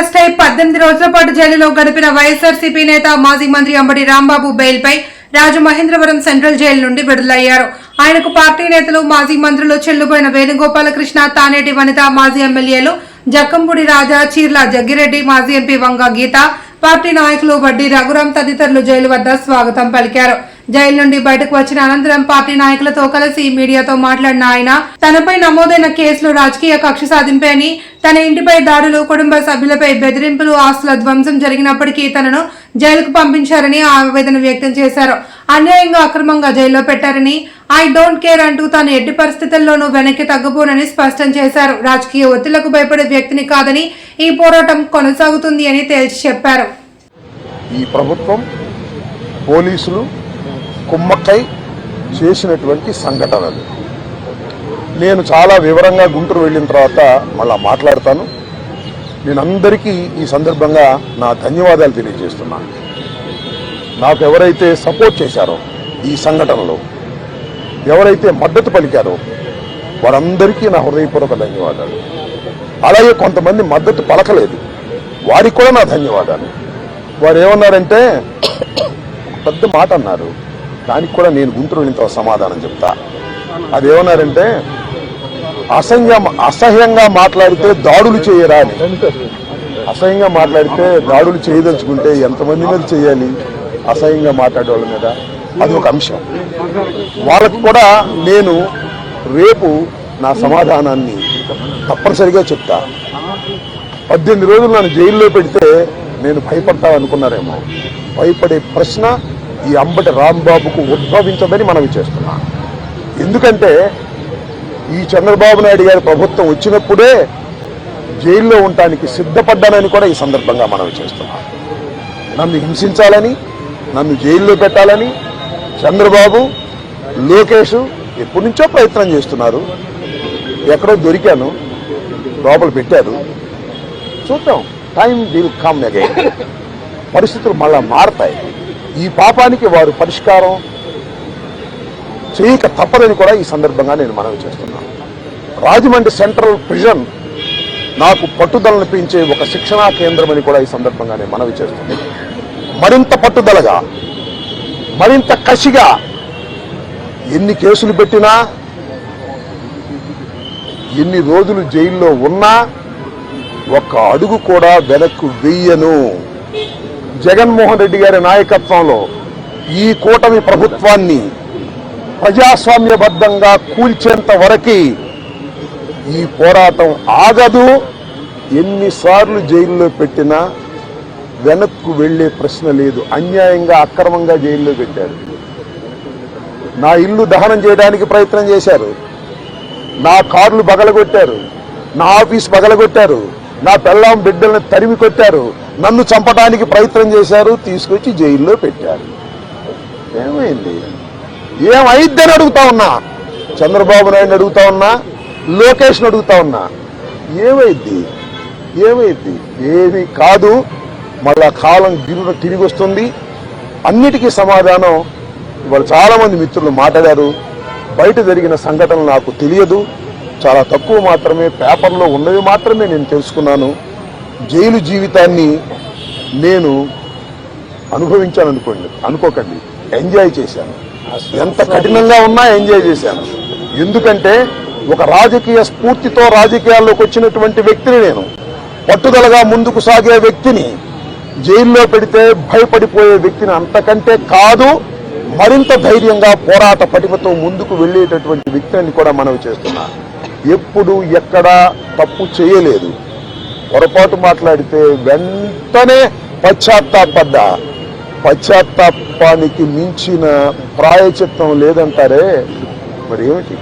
Arrest అయి 18 రోజుల పాటు జైలులో గడిపిన వైఎస్ఆర్సీపీ నేత మాజీ మంత్రి అంబటి రాంబాబు బెయిల్పై రాజమహేంద్రవరం సెంట్రల్ జైలు నుండి విడుదలయ్యారు. ఆయనకు పార్టీ నేతలు, మాజీ మంత్రులు చెల్లుబోయిన వేణుగోపాలకృష్ణ, తానేటి వనిత, మాజీ ఎమ్మెల్యేలు జక్కంపూడి రాజా, చీర్ల జగ్గిరెడ్డి, మాజీ ఎంపీ వంగ గీత, పార్టీ నాయకులు వడ్డీ రఘురాం తదితరులు జైలు వద్ద స్వాగతం పలికారు. జైలు నుండి బయటకు వచ్చిన అనంతరం పార్టీ నాయకులతో కలిసి మీడియాతో మాట్లాడిన ఆయన తనపై నమోదైన కేసులు రాజకీయ కక్ష సాధింపే అని, తన ఇంటిపై దాడులు, కుటుంబ సభ్యులపై బెదిరింపులు, ఆస్తుల ధ్వంసం జరిగినప్పటికీ తనను జైలుకు పంపించారని ఆవేదన వ్యక్తం చేశారు. అన్యాయంగా అక్రమంగా జైల్లో పెట్టారని, ఐ డోంట్ కేర్ అంటూ తాను ఎట్టి పరిస్థితుల్లోనూ వెనక్కి తగ్గబోనని స్పష్టం చేశారు. రాజకీయ ఒత్తిళ్లకు భయపడే వ్యక్తిని కాదని ఈ పోరాటం కొనసాగుతుంది అని తేల్చి చెప్పారు. ఈ ప్రభుత్వం, పోలీసులు కుమ్మక్కై చేసినటువంటి సంఘటనలు నేను చాలా వివరంగా గుంటూరు వెళ్ళిన తర్వాత మళ్ళా మాట్లాడతాను. నేను అందరికీ ఈ సందర్భంగా నా ధన్యవాదాలు తెలియజేస్తున్నాను. నాకు ఎవరైతే సపోర్ట్ చేశారో ఈ సంఘటనలో, ఎవరైతే మద్దతు పలికారో వారందరికీ నా హృదయపూర్వక ధన్యవాదాలు. అలాగే కొంతమంది మద్దతు పలకలేదు, వారికి కూడా నా ధన్యవాదాలు. వారు ఏమన్నారంటే పెద్ద మాట అన్నారు, దానికి కూడా నేను గుంటూరు వెళ్ళిన సమాధానం చెప్తా. అదేమన్నారంటే అసహ్యంగా మాట్లాడితే దాడులు చేయరా అని. అసహ్యంగా మాట్లాడితే దాడులు చేయదలుచుకుంటే ఎంతమంది మీద చేయాలి? అసహ్యంగా మాట్లాడే వాళ్ళ మీద. అది ఒక అంశం. వాళ్ళకు కూడా నేను రేపు నా సమాధానాన్ని తప్పనిసరిగా చెప్తా. 18 రోజులు నన్ను జైల్లో పెడితే నేను భయపడతా అనుకున్నారేమో. భయపడే ప్రశ్న ఈ అంబటి రాంబాబుకు ఉద్భవించదని మనవి చేస్తున్నా. ఎందుకంటే ఈ చంద్రబాబు నాయుడు గారి ప్రభుత్వం వచ్చినప్పుడే జైల్లో ఉండటానికి సిద్ధపడ్డానని కూడా ఈ సందర్భంగా మనవి చేస్తున్నా. నన్ను హింసించాలని, నన్ను జైల్లో పెట్టాలని చంద్రబాబు, లోకేష్ ఎప్పటి నుంచో ప్రయత్నం చేస్తున్నారు. ఎక్కడో దొరికాను, లోపల పెట్టారు. చూద్దాం, టైం విల్ కమ్ అగైన్. పరిస్థితులు మళ్ళా మారతాయి. ఈ పాపానికి వారు పరిష్కారం చేయక తప్పదని కూడా ఈ సందర్భంగా నేను మనవి చేస్తున్నాను. రాజమండ్రి సెంట్రల్ ప్రిజన్ నాకు పట్టుదలను పెంచే ఒక శిక్షణా కేంద్రం అని కూడా ఈ సందర్భంగా నేను మనవి చేస్తున్నాను. మరింత పట్టుదలగా, మరింత కసిగా ఎన్ని కేసులు పెట్టినా, ఎన్ని రోజులు జైల్లో ఉన్నా ఒక్క అడుగు కూడా వెనక్కు వెయ్యను. జగన్మోహన్ రెడ్డి గారి నాయకత్వంలో ఈ కూటమి ప్రభుత్వాన్ని ప్రజాస్వామ్యబద్ధంగా కూల్చేంత వరకు ఈ పోరాటం ఆగదు. ఎన్నిసార్లు జైల్లో పెట్టినా వెనక్కు వెళ్లే ప్రశ్న లేదు. అన్యాయంగా, అక్రమంగా జైల్లో పెట్టారు. నా ఇల్లు దహనం చేయడానికి ప్రయత్నం చేశారు, నా కార్లు బగలగొట్టారు, నా ఆఫీస్ బగలగొట్టారు, నా పెళ్ళాం బిడ్డలను తరిమి కొట్టారు, నన్ను చంపడానికి ప్రయత్నం చేశారు, తీసుకొచ్చి జైల్లో పెట్టారు. ఏమైంది? ఏమైద్దని అడుగుతా ఉన్నా. చంద్రబాబు నాయుడు అడుగుతా ఉన్నా, లోకేష్ను అడుగుతా ఉన్నా. ఏమైద్ది? ఏమైద్ది? ఏమీ కాదు. మళ్ళా కాలం తిరిగి వస్తుంది. అన్నిటికీ సమాధానం ఇవాళ చాలా మంది మిత్రులు మాట్లాడారు. బయట జరిగిన సంఘటనలు నాకు తెలియదు, చాలా తక్కువ మాత్రమే, పేపర్లో ఉన్నవి మాత్రమే నేను తెలుసుకున్నాను. జైలు జీవితాన్ని నేను అనుకోకండి, ఎంజాయ్ చేశాను. ఎంత కఠినంగా ఉన్నా ఎంజాయ్ చేశాను. ఎందుకంటే ఒక రాజకీయ స్ఫూర్తితో రాజకీయాల్లోకి వచ్చినటువంటి వ్యక్తిని నేను, పట్టుదలగా ముందుకు సాగే వ్యక్తిని జైల్లో పెడితే భయపడిపోయే వ్యక్తిని అంతకంటే కాదు, మరింత ధైర్యంగా పోరాట పటిమతో ముందుకు వెళ్ళేటటువంటి వ్యక్తిని కూడా మనవి చేస్తున్నా. ఎప్పుడు ఎక్కడా తప్పు చేయలేదు. పొరపాటు మాట్లాడితే వెంటనే పశ్చాత్తాపడ్డా. పశ్చాత్తాపానికి మించిన ప్రాయచిత్తం లేదంటారే, మరి ఏమిటి?